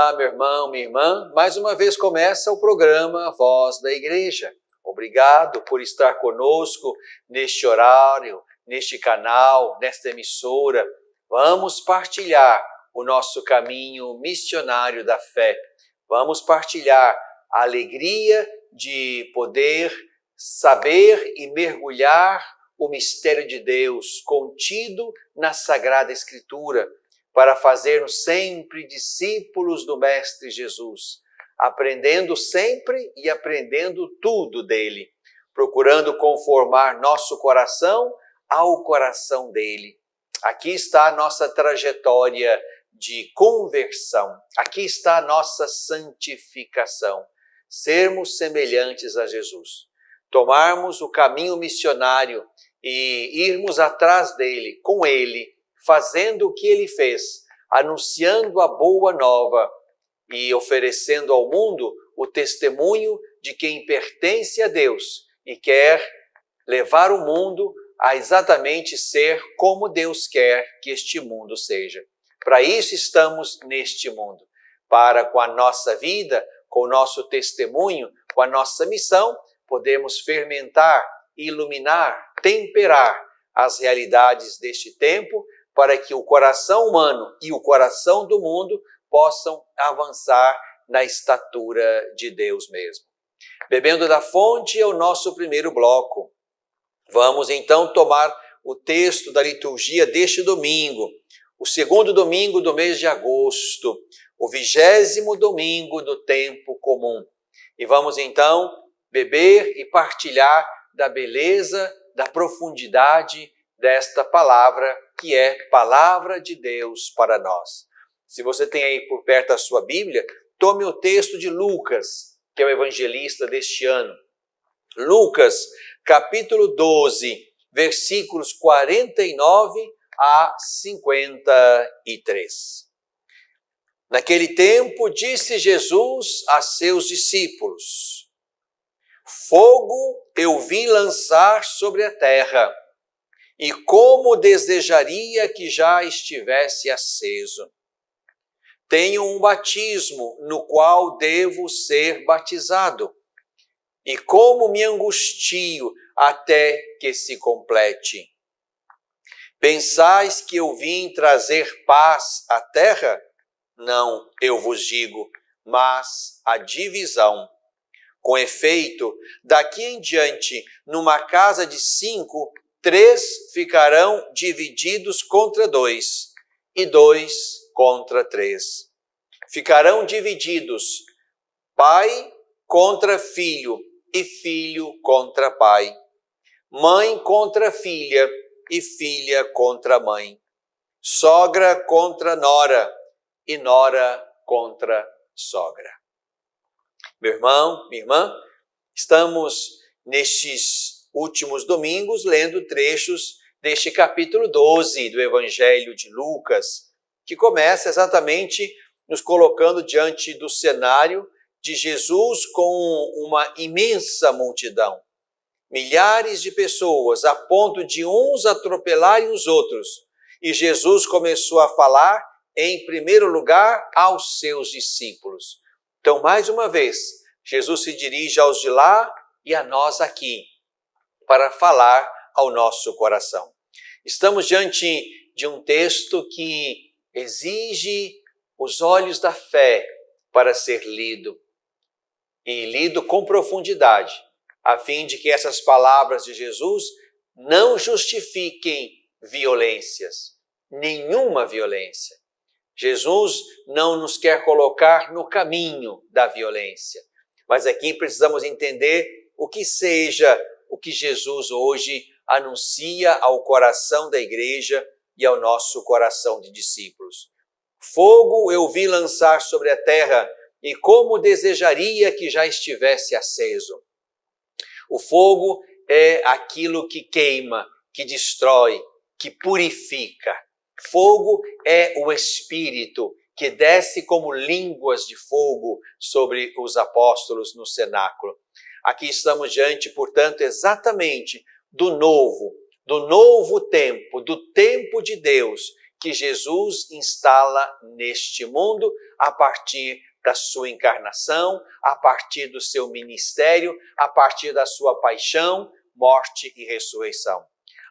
Olá, meu irmão, minha irmã. Mais uma vez começa o programa Voz da Igreja. Obrigado por estar conosco neste horário, neste canal, nesta emissora. Vamos partilhar o nosso caminho missionário da fé. Vamos partilhar a alegria de poder saber e mergulhar o mistério de Deus contido na Sagrada Escritura, para fazermos sempre discípulos do Mestre Jesus, aprendendo sempre e aprendendo tudo dele, procurando conformar nosso coração ao coração dele. Aqui está a nossa trajetória de conversão, aqui está a nossa santificação, sermos semelhantes a Jesus, tomarmos o caminho missionário e irmos atrás dele, com ele, fazendo o que ele fez, anunciando a boa nova e oferecendo ao mundo o testemunho de quem pertence a Deus e quer levar o mundo a exatamente ser como Deus quer que este mundo seja. Para isso estamos neste mundo, para com a nossa vida, com o nosso testemunho, com a nossa missão, podemos fermentar, iluminar, temperar as realidades deste tempo, para que o coração humano e o coração do mundo possam avançar na estatura de Deus mesmo. Bebendo da fonte é o nosso primeiro bloco. Vamos então tomar o texto da liturgia deste domingo, o segundo domingo do mês de agosto, o 20º domingo do tempo comum. E vamos então beber e partilhar da beleza, da profundidade desta palavra, que é palavra de Deus para nós. Se você tem aí por perto a sua Bíblia, tome o texto de Lucas, que é o evangelista deste ano. Lucas, capítulo 12, versículos 49 a 53. Naquele tempo, disse Jesus a seus discípulos: fogo eu vim lançar sobre a terra, e como desejaria que já estivesse aceso. Tenho um batismo no qual devo ser batizado, e como me angustio até que se complete. Pensais que eu vim trazer paz à terra? Não, eu vos digo, mas a divisão. Com efeito, daqui em diante, numa casa de 5, 3 ficarão divididos contra 2, e 2 contra 3. Ficarão divididos pai contra filho, e filho contra pai. Mãe contra filha, e filha contra mãe. Sogra contra nora, e nora contra sogra. Meu irmão, minha irmã, estamos nestes últimos domingos lendo trechos deste capítulo 12 do Evangelho de Lucas, que começa exatamente nos colocando diante do cenário de Jesus com uma imensa multidão. Milhares de pessoas, a ponto de uns atropelarem os outros. E Jesus começou a falar, em primeiro lugar, aos seus discípulos. Então, mais uma vez, Jesus se dirige aos de lá e a nós aqui, para falar ao nosso coração. Estamos diante de um texto que exige os olhos da fé para ser lido, e lido com profundidade, a fim de que essas palavras de Jesus não justifiquem violências, nenhuma violência. Jesus não nos quer colocar no caminho da violência, mas aqui precisamos entender o que Jesus hoje anuncia ao coração da igreja e ao nosso coração de discípulos. Fogo eu vim lançar sobre a terra, e como desejaria que já estivesse aceso. O fogo é aquilo que queima, que destrói, que purifica. Fogo é o Espírito que desce como línguas de fogo sobre os apóstolos no cenáculo. Aqui estamos diante, portanto, exatamente do novo tempo, do tempo de Deus, que Jesus instala neste mundo a partir da sua encarnação, a partir do seu ministério, a partir da sua paixão, morte e ressurreição.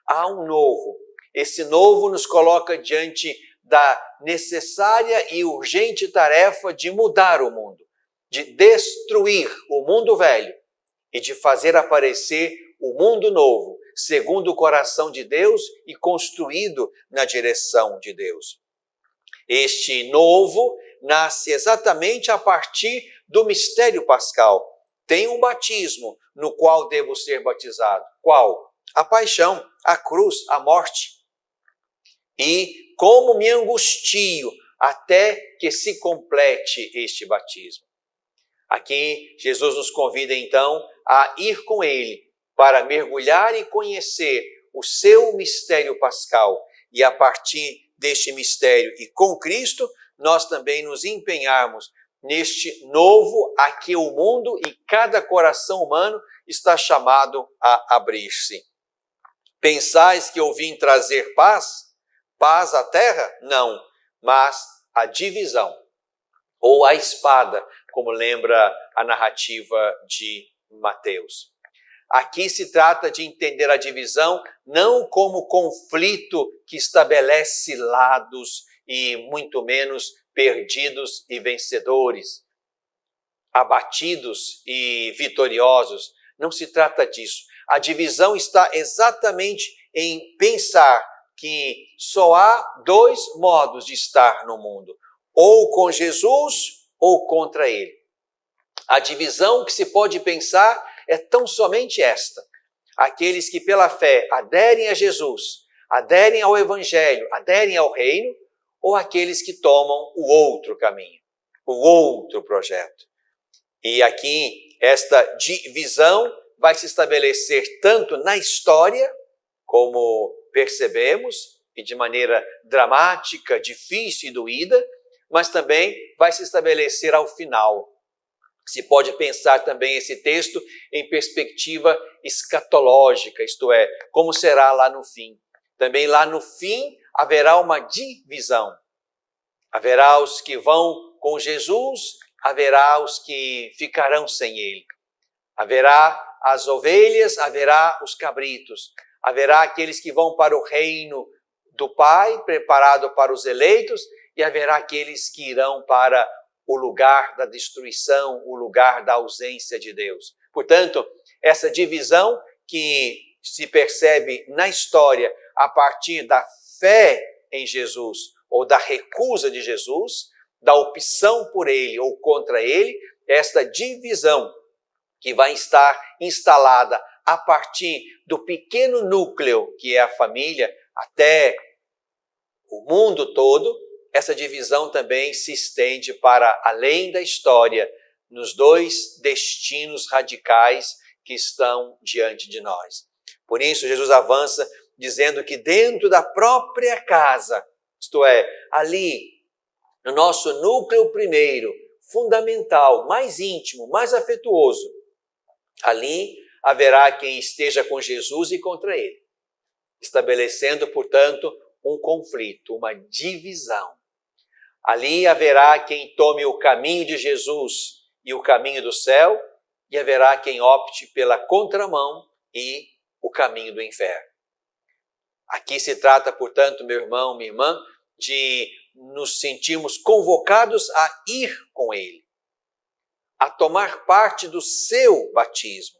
Há um novo. Esse novo nos coloca diante da necessária e urgente tarefa de mudar o mundo, de destruir o mundo velho e de fazer aparecer o mundo novo, segundo o coração de Deus e construído na direção de Deus. Este novo nasce exatamente a partir do mistério pascal. Tem um batismo no qual devo ser batizado. Qual? A paixão, a cruz, a morte. E como me angustio até que se complete este batismo. Aqui Jesus nos convida então a ir com ele para mergulhar e conhecer o seu mistério pascal. E a partir deste mistério e com Cristo, nós também nos empenharmos neste novo a que o mundo e cada coração humano está chamado a abrir-se. Pensais que eu vim trazer paz? Paz à terra? Não, mas a divisão, ou a espada, como lembra a narrativa de Mateus. Aqui se trata de entender a divisão não como conflito que estabelece lados e muito menos perdidos e vencedores, abatidos e vitoriosos. Não se trata disso. A divisão está exatamente em pensar que só há dois modos de estar no mundo, ou com Jesus ou contra ele. A divisão que se pode pensar é tão somente esta: aqueles que pela fé aderem a Jesus, aderem ao Evangelho, aderem ao reino, ou aqueles que tomam o outro caminho, o outro projeto. E aqui esta divisão vai se estabelecer tanto na história, como percebemos, e de maneira dramática, difícil e doída, mas também vai se estabelecer ao final. Se pode pensar também esse texto em perspectiva escatológica, isto é, como será lá no fim. Também lá no fim haverá uma divisão. Haverá os que vão com Jesus, haverá os que ficarão sem ele. Haverá as ovelhas, haverá os cabritos. Haverá aqueles que vão para o reino do Pai, preparado para os eleitos, e haverá aqueles que irão para o lugar da destruição, o lugar da ausência de Deus. Portanto, essa divisão que se percebe na história a partir da fé em Jesus, ou da recusa de Jesus, da opção por ele ou contra ele, esta divisão que vai estar instalada a partir do pequeno núcleo que é a família, até o mundo todo, essa divisão também se estende para além da história, nos dois destinos radicais que estão diante de nós. Por isso, Jesus avança dizendo que dentro da própria casa, isto é, ali, no nosso núcleo primeiro, fundamental, mais íntimo, mais afetuoso, ali haverá quem esteja com Jesus e contra ele, estabelecendo, portanto, um conflito, uma divisão. Ali haverá quem tome o caminho de Jesus e o caminho do céu, e haverá quem opte pela contramão e o caminho do inferno. Aqui se trata, portanto, meu irmão, minha irmã, de nos sentirmos convocados a ir com ele, a tomar parte do seu batismo,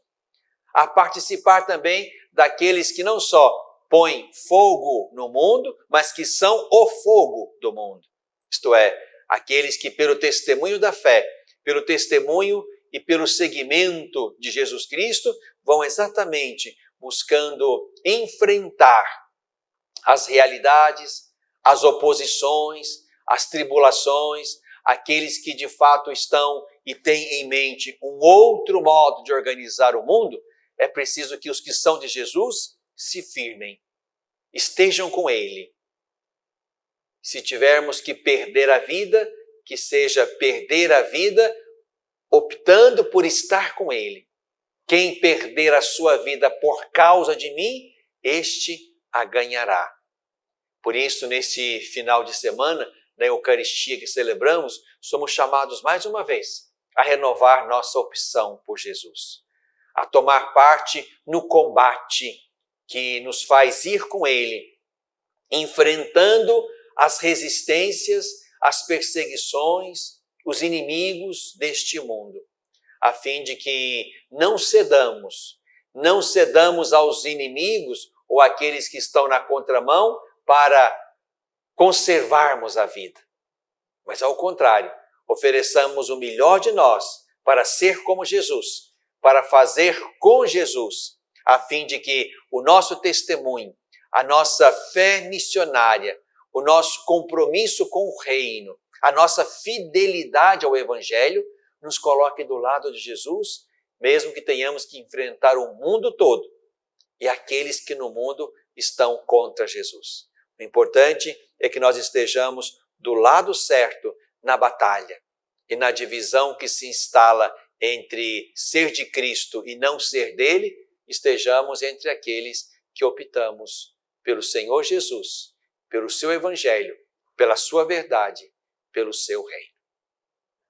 a participar também daqueles que não só põem fogo no mundo, mas que são o fogo do mundo. Isto é, aqueles que pelo testemunho da fé, pelo testemunho e pelo seguimento de Jesus Cristo, vão exatamente buscando enfrentar as realidades, as oposições, as tribulações, aqueles que de fato estão e têm em mente um outro modo de organizar o mundo. É preciso que os que são de Jesus se firmem, estejam com ele. Se tivermos que perder a vida, que seja perder a vida optando por estar com ele. Quem perder a sua vida por causa de mim, este a ganhará. Por isso, nesse final de semana, na Eucaristia que celebramos, somos chamados mais uma vez a renovar nossa opção por Jesus, a tomar parte no combate que nos faz ir com Ele, enfrentando as resistências, as perseguições, os inimigos deste mundo, a fim de que não cedamos aos inimigos ou àqueles que estão na contramão para conservarmos a vida. Mas ao contrário, ofereçamos o melhor de nós para ser como Jesus, para fazer com Jesus, a fim de que o nosso testemunho, a nossa fé missionária, o nosso compromisso com o reino, a nossa fidelidade ao Evangelho, nos coloque do lado de Jesus, mesmo que tenhamos que enfrentar o mundo todo e aqueles que no mundo estão contra Jesus. O importante é que nós estejamos do lado certo na batalha e na divisão que se instala entre ser de Cristo e não ser dele, estejamos entre aqueles que optamos pelo Senhor Jesus, pelo seu Evangelho, pela sua verdade, pelo seu reino.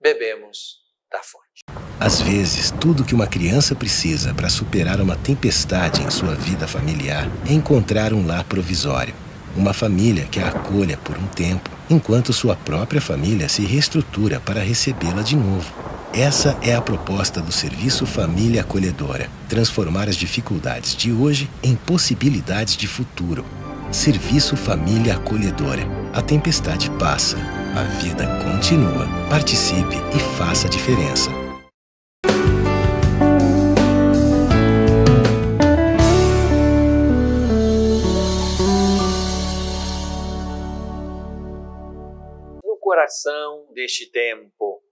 Bebemos da fonte. Às vezes, tudo que uma criança precisa para superar uma tempestade em sua vida familiar é encontrar um lar provisório. Uma família que a acolha por um tempo, enquanto sua própria família se reestrutura para recebê-la de novo. Essa é a proposta do Serviço Família Acolhedora. Transformar as dificuldades de hoje em possibilidades de futuro. Serviço Família Acolhedora. A tempestade passa, a vida continua. Participe e faça a diferença. No coração deste tempo.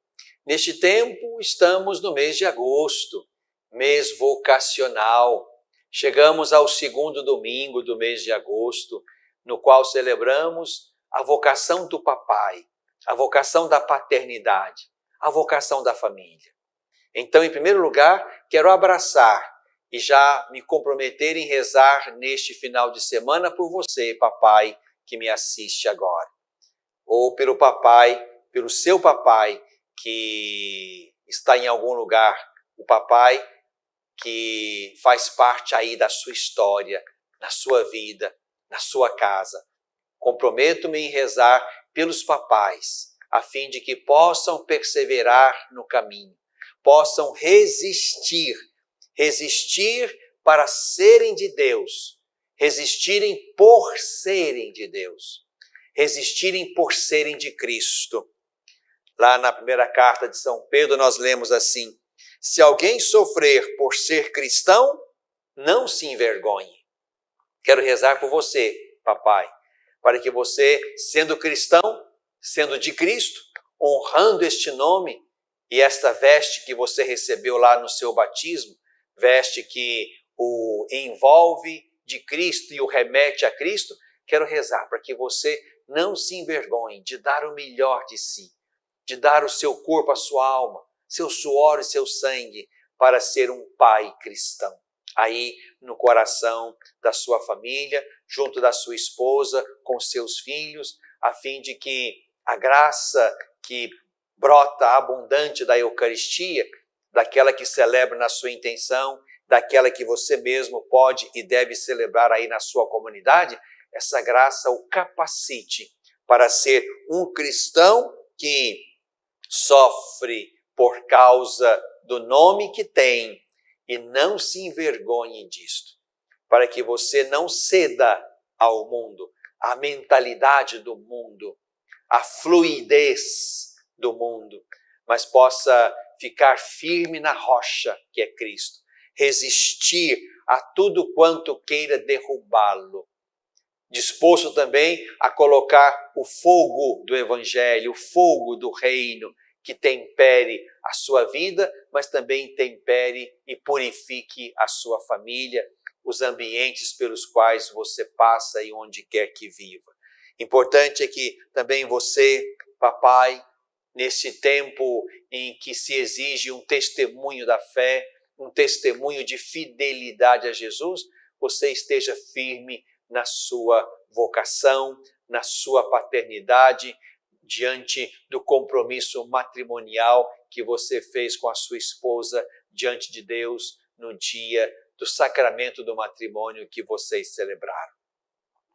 Neste tempo, estamos no mês de agosto, mês vocacional. Chegamos ao segundo domingo do mês de agosto, no qual celebramos a vocação do papai, a vocação da paternidade, a vocação da família. Então, em primeiro lugar, quero abraçar e já me comprometer em rezar neste final de semana por você, papai, que me assiste agora. Ou pelo papai, pelo seu papai, que está em algum lugar, o papai que faz parte aí da sua história, na sua vida, na sua casa. Comprometo-me em rezar pelos papais, a fim de que possam perseverar no caminho, possam resistir para serem de Deus, resistirem por serem de Deus, resistirem por serem de Cristo. Lá na primeira carta de São Pedro, nós lemos assim: se alguém sofrer por ser cristão, não se envergonhe. Quero rezar por você, papai, para que você, sendo cristão, sendo de Cristo, honrando este nome e esta veste que você recebeu lá no seu batismo, veste que o envolve de Cristo e o remete a Cristo, quero rezar para que você não se envergonhe de dar o melhor de si, de dar o seu corpo, a sua alma, seu suor e seu sangue para ser um pai cristão. Aí no coração da sua família, junto da sua esposa, com seus filhos, a fim de que a graça que brota abundante da Eucaristia, daquela que celebra na sua intenção, daquela que você mesmo pode e deve celebrar aí na sua comunidade, essa graça o capacite para ser um cristão que sofre por causa do nome que tem e não se envergonhe disto, para que você não ceda ao mundo, à mentalidade do mundo, à fluidez do mundo, mas possa ficar firme na rocha que é Cristo, resistir a tudo quanto queira derrubá-lo, disposto também a colocar o fogo do Evangelho, o fogo do reino, que tempere a sua vida, mas também tempere e purifique a sua família, os ambientes pelos quais você passa e onde quer que viva. Importante é que também você, papai, nesse tempo em que se exige um testemunho da fé, um testemunho de fidelidade a Jesus, você esteja firme na sua vocação, na sua paternidade, diante do compromisso matrimonial que você fez com a sua esposa diante de Deus no dia do sacramento do matrimônio que vocês celebraram.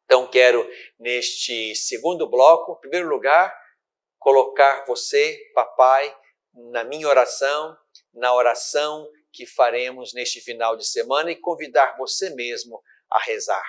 Então, quero, neste segundo bloco, em primeiro lugar, colocar você, papai, na minha oração, na oração que faremos neste final de semana e convidar você mesmo a rezar,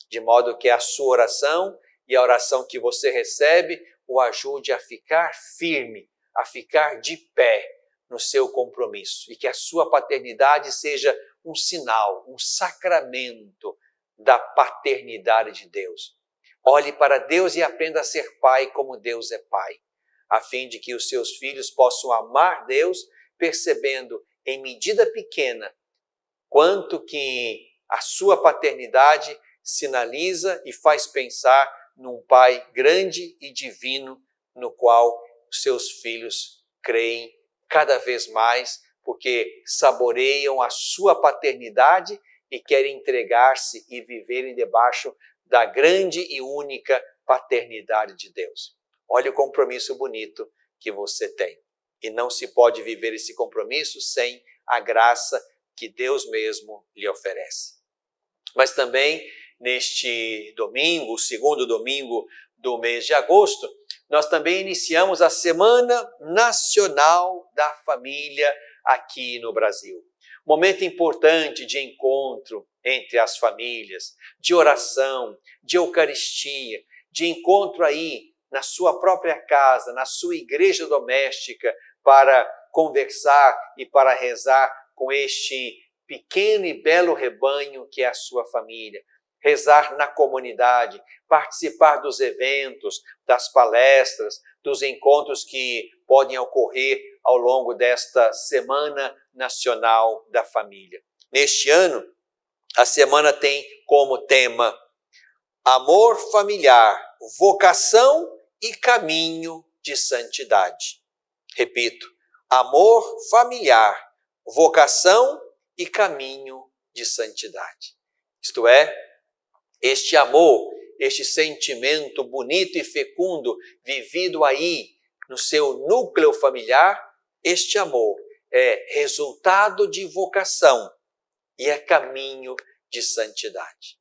de modo que a sua oração e a oração que você recebe o ajude a ficar firme, a ficar de pé no seu compromisso e que a sua paternidade seja um sinal, um sacramento da paternidade de Deus. Olhe para Deus e aprenda a ser pai como Deus é pai, a fim de que os seus filhos possam amar Deus, percebendo em medida pequena quanto que a sua paternidade sinaliza e faz pensar num Pai grande e divino, no qual os seus filhos creem cada vez mais, porque saboreiam a sua paternidade e querem entregar-se e viverem debaixo da grande e única paternidade de Deus. Olha o compromisso bonito que você tem. E não se pode viver esse compromisso sem a graça que Deus mesmo lhe oferece. Mas também, neste domingo, o segundo domingo do mês de agosto, nós também iniciamos a Semana Nacional da Família aqui no Brasil. Momento importante de encontro entre as famílias, de oração, de Eucaristia, de encontro aí na sua própria casa, na sua igreja doméstica, para conversar e para rezar com este pequeno e belo rebanho que é a sua família. Rezar na comunidade, participar dos eventos, das palestras, dos encontros que podem ocorrer ao longo desta Semana Nacional da Família. Neste ano, a semana tem como tema amor familiar, vocação e caminho de santidade. Repito, amor familiar, vocação e caminho de santidade. Isto é, este amor, este sentimento bonito e fecundo vivido aí no seu núcleo familiar, este amor é resultado de vocação e é caminho de santidade.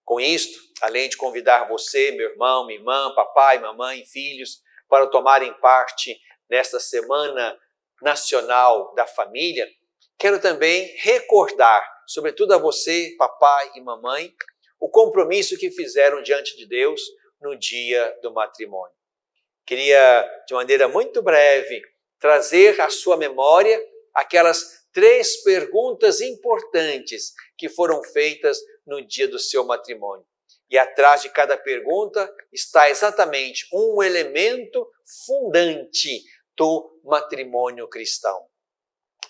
Com isto, além de convidar você, meu irmão, minha irmã, papai, mamãe, filhos, para tomarem parte nesta Semana Nacional da Família, quero também recordar, sobretudo a você, papai e mamãe, o compromisso que fizeram diante de Deus no dia do matrimônio. Queria, de maneira muito breve, trazer à sua memória aquelas 3 perguntas importantes que foram feitas no dia do seu matrimônio. E atrás de cada pergunta está exatamente um elemento fundante do matrimônio cristão.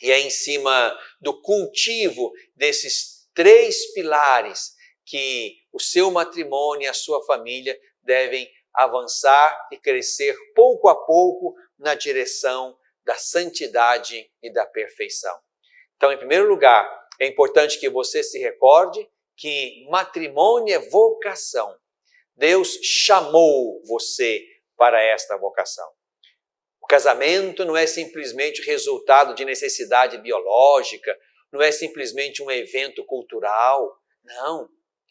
E é em cima do cultivo desses 3 pilares que o seu matrimônio e a sua família devem avançar e crescer pouco a pouco na direção da santidade e da perfeição. Então, em primeiro lugar, é importante que você se recorde que matrimônio é vocação. Deus chamou você para esta vocação. O casamento não é simplesmente resultado de necessidade biológica, não é simplesmente um evento cultural. Não.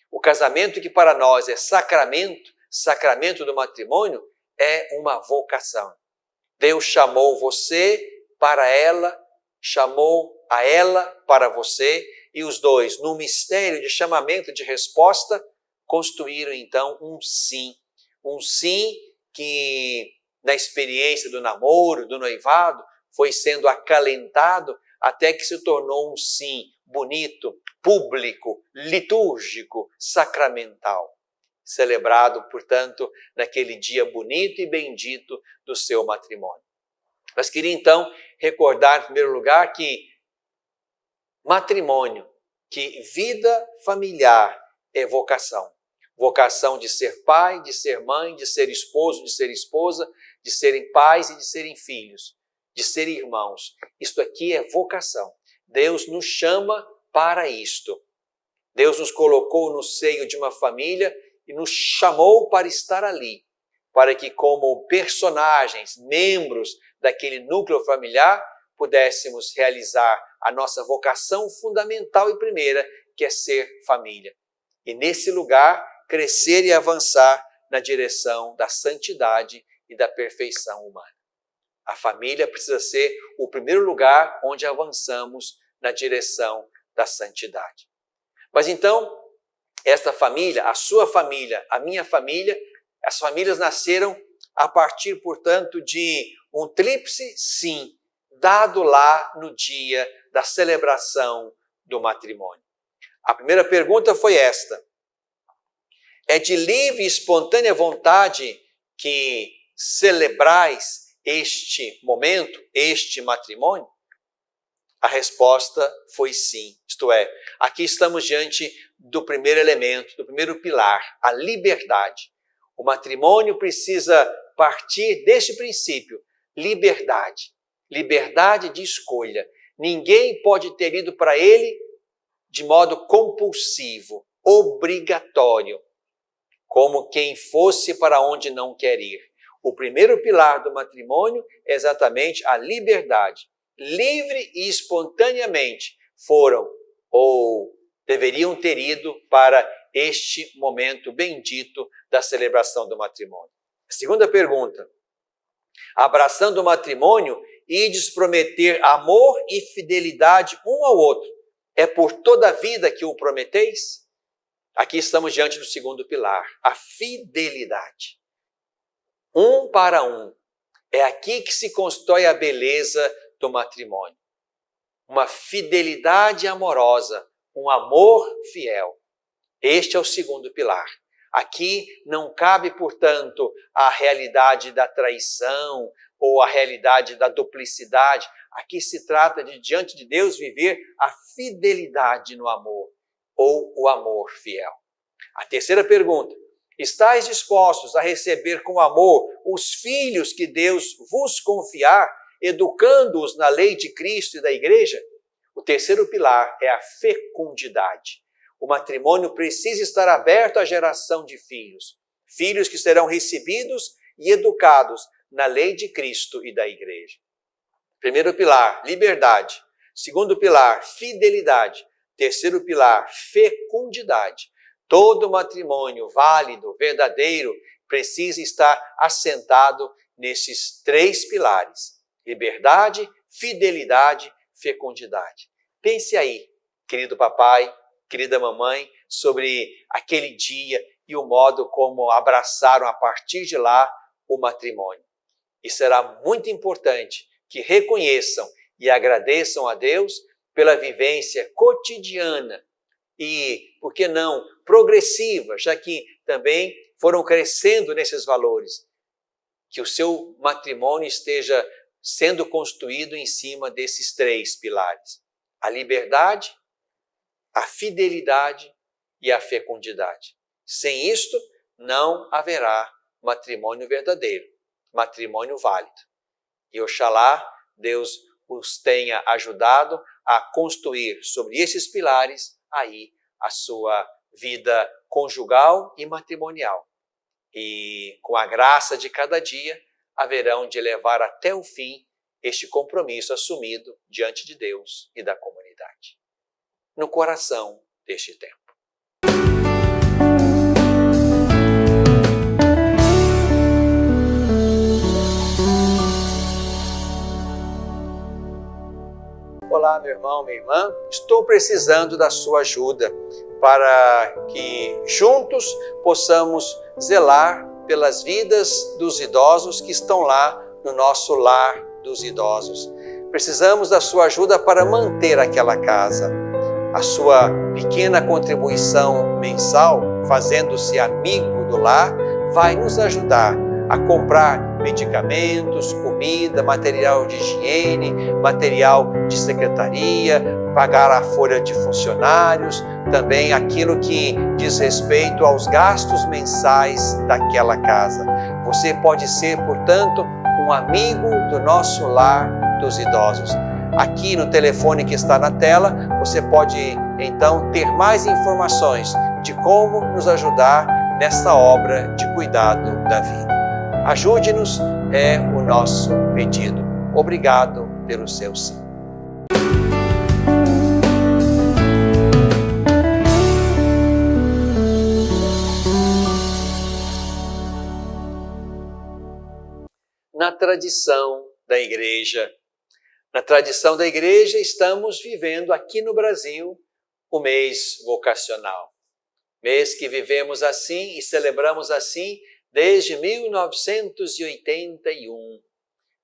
O casamento que para nós é sacramento do matrimônio, é uma vocação. Deus chamou você para ela, chamou a ela para você, e os dois, no mistério de chamamento de resposta, construíram então um sim. Um sim que, na experiência do namoro, do noivado, foi sendo acalentado até que se tornou um sim bonito, público, litúrgico, sacramental. Celebrado, portanto, naquele dia bonito e bendito do seu matrimônio. Mas queria então recordar, em primeiro lugar, que matrimônio, que vida familiar é vocação. Vocação de ser pai, de ser mãe, de ser esposo, de ser esposa, de serem pais e de serem filhos, de serem irmãos. Isto aqui é vocação. Deus nos chama para isto. Deus nos colocou no seio de uma família e nos chamou para estar ali, para que como personagens, membros daquele núcleo familiar, pudéssemos realizar a nossa vocação fundamental e primeira, que é ser família. E nesse lugar, crescer e avançar na direção da santidade e da perfeição humana. A família precisa ser o primeiro lugar onde avançamos na direção da santidade. Mas então, esta família, a sua família, a minha família, as famílias nasceram a partir, portanto, de um tríplice sim, dado lá no dia da celebração do matrimônio. A primeira pergunta foi esta: é de livre e espontânea vontade que celebrais este momento, este matrimônio? A resposta foi sim, isto é, aqui estamos diante do primeiro elemento, do primeiro pilar, a liberdade. O matrimônio precisa partir deste princípio, liberdade, liberdade de escolha. Ninguém pode ter ido para ele de modo compulsivo, obrigatório, como quem fosse para onde não quer ir. O primeiro pilar do matrimônio é exatamente a liberdade. Livre e espontaneamente foram ou deveriam ter ido para este momento bendito da celebração do matrimônio. A segunda pergunta: abraçando o matrimônio, ides prometer amor e fidelidade um ao outro. É por toda a vida que o prometeis? Aqui estamos diante do segundo pilar, a fidelidade. Um para um. É aqui que se constrói a beleza do matrimônio. Uma fidelidade amorosa, um amor fiel. Este é o segundo pilar. Aqui não cabe, portanto, a realidade da traição ou a realidade da duplicidade. Aqui se trata de, diante de Deus, viver a fidelidade no amor ou o amor fiel. A terceira pergunta: estáis dispostos a receber com amor os filhos que Deus vos confiar, educando-os na lei de Cristo e da Igreja? O terceiro pilar é a fecundidade. O matrimônio precisa estar aberto à geração de filhos, filhos que serão recebidos e educados na lei de Cristo e da Igreja. Primeiro pilar, liberdade. Segundo pilar, fidelidade. Terceiro pilar, fecundidade. Todo matrimônio válido, verdadeiro, precisa estar assentado nesses três pilares: liberdade, fidelidade, fecundidade. Pense aí, querido papai, querida mamãe, sobre aquele dia e o modo como abraçaram a partir de lá o matrimônio. E será muito importante que reconheçam e agradeçam a Deus pela vivência cotidiana e, por que não, progressiva, já que também foram crescendo nesses valores. Que o seu matrimônio esteja sendo construído em cima desses três pilares: a liberdade, a fidelidade e a fecundidade. Sem isto, não haverá matrimônio verdadeiro, matrimônio válido. E oxalá Deus os tenha ajudado a construir sobre esses pilares aí a sua vida conjugal e matrimonial. E com a graça de cada dia, haverão de levar até o fim este compromisso assumido diante de Deus e da comunidade. No coração deste tempo. Olá, meu irmão, minha irmã, estou precisando da sua ajuda para que juntos possamos zelar pelas vidas dos idosos que estão lá no nosso lar dos idosos. Precisamos da sua ajuda para manter aquela casa. A sua pequena contribuição mensal, fazendo-se amigo do lar, vai nos ajudar a comprar medicamentos, comida, material de higiene, material de secretaria, pagar a folha de funcionários, também aquilo que diz respeito aos gastos mensais daquela casa. Você pode ser, portanto, um amigo do nosso lar dos idosos. Aqui no telefone que está na tela, você pode então ter mais informações de como nos ajudar nessa obra de cuidado da vida. Ajude-nos, é o nosso pedido. Obrigado pelo seu sim. Na tradição da igreja. Na tradição da igreja, estamos vivendo aqui no Brasil o mês vocacional. Mês que vivemos assim e celebramos assim desde 1981,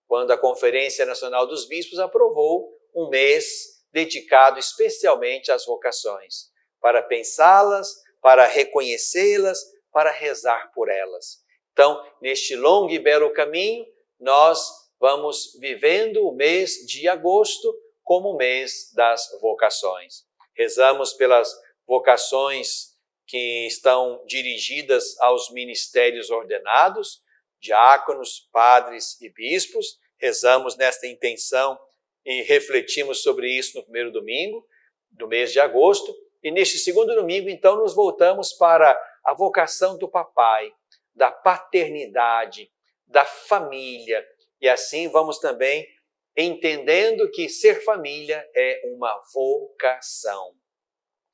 quando a Conferência Nacional dos Bispos aprovou um mês dedicado especialmente às vocações, para pensá-las, para reconhecê-las, para rezar por elas. Então, neste longo e belo caminho, nós vamos vivendo o mês de agosto como o mês das vocações. Rezamos pelas vocações que estão dirigidas aos ministérios ordenados, diáconos, padres e bispos. Rezamos nesta intenção e refletimos sobre isso no primeiro domingo do mês de agosto. E neste segundo domingo, então, nos voltamos para a vocação do papai, da paternidade, da família. E assim vamos também entendendo que ser família é uma vocação.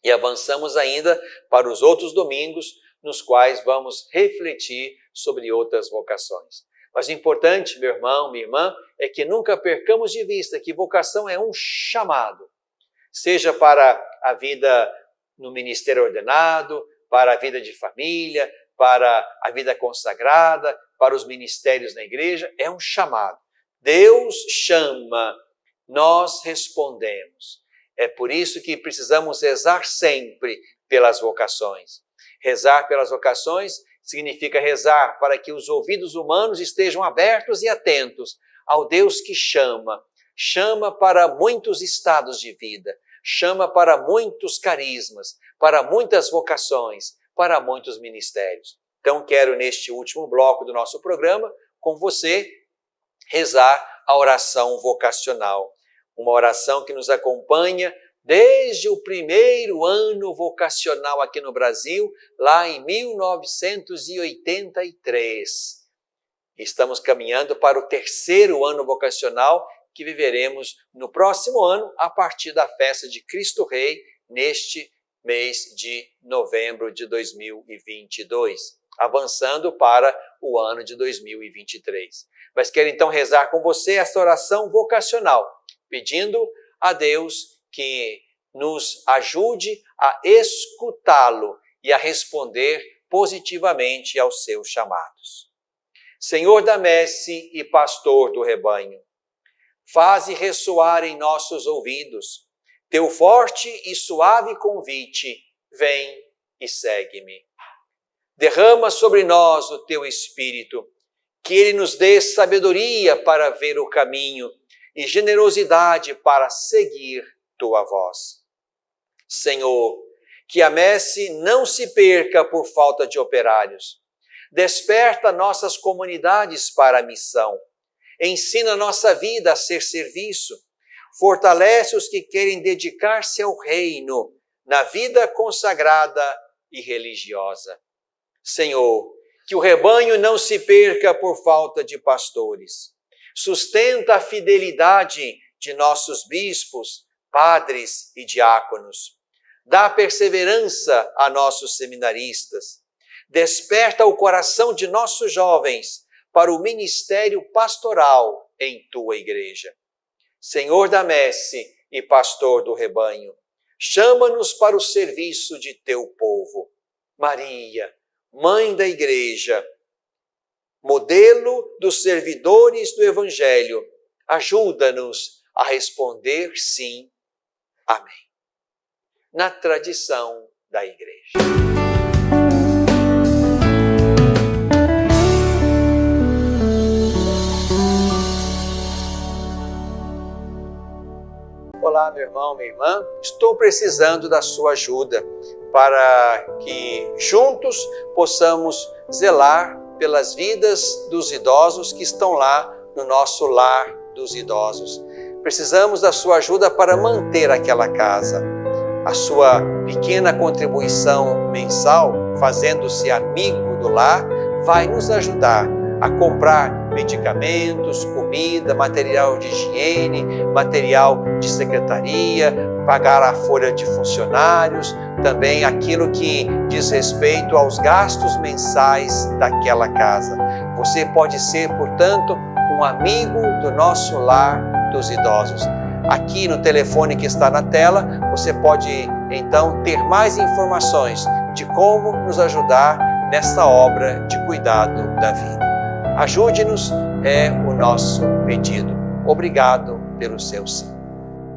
E avançamos ainda para os outros domingos, nos quais vamos refletir sobre outras vocações. Mas o importante, meu irmão, minha irmã, é que nunca percamos de vista que vocação é um chamado, seja para a vida no ministério ordenado, para a vida de família, para a vida consagrada, para os ministérios na igreja, é um chamado. Deus chama, nós respondemos. É por isso que precisamos rezar sempre pelas vocações. Rezar pelas vocações significa rezar para que os ouvidos humanos estejam abertos e atentos ao Deus que chama. Chama para muitos estados de vida, chama para muitos carismas, para muitas vocações, para muitos ministérios. Então, quero neste último bloco do nosso programa, com você, rezar a oração vocacional. Uma oração que nos acompanha desde o primeiro ano vocacional aqui no Brasil, lá em 1983. Estamos caminhando para o terceiro ano vocacional que viveremos no próximo ano, a partir da festa de Cristo Rei, neste mês de novembro de 2022, avançando para o ano de 2023. Mas quero então rezar com você esta oração vocacional, pedindo a Deus que nos ajude a escutá-lo e a responder positivamente aos seus chamados. Senhor da messe e pastor do rebanho, faze ressoar em nossos ouvidos teu forte e suave convite, vem e segue-me. Derrama sobre nós o teu Espírito, que ele nos dê sabedoria para ver o caminho e generosidade para seguir tua voz. Senhor, que a messe não se perca por falta de operários. Desperta nossas comunidades para a missão. Ensina nossa vida a ser serviço. Fortalece os que querem dedicar-se ao reino na vida consagrada e religiosa. Senhor, que o rebanho não se perca por falta de pastores. Sustenta a fidelidade de nossos bispos, padres e diáconos. Dá perseverança a nossos seminaristas. Desperta o coração de nossos jovens para o ministério pastoral em tua igreja. Senhor da messe e pastor do rebanho, chama-nos para o serviço de teu povo. Maria, Mãe da Igreja, modelo dos servidores do Evangelho, ajuda-nos a responder sim. Amém. Na tradição da Igreja. Olá, meu irmão, minha irmã. Estou precisando da sua ajuda para que juntos possamos zelar pelas vidas dos idosos que estão lá no nosso lar dos idosos. Precisamos da sua ajuda para manter aquela casa. A sua pequena contribuição mensal, fazendo-se amigo do lar, vai nos ajudar a comprar medicamentos, comida, material de higiene, material de secretaria, pagar a folha de funcionários, também aquilo que diz respeito aos gastos mensais daquela casa. Você pode ser, portanto, um amigo do nosso lar dos idosos. Aqui no telefone que está na tela, você pode então ter mais informações de como nos ajudar nessa obra de cuidado da vida. Ajude-nos, é o nosso pedido. Obrigado pelo seu sim.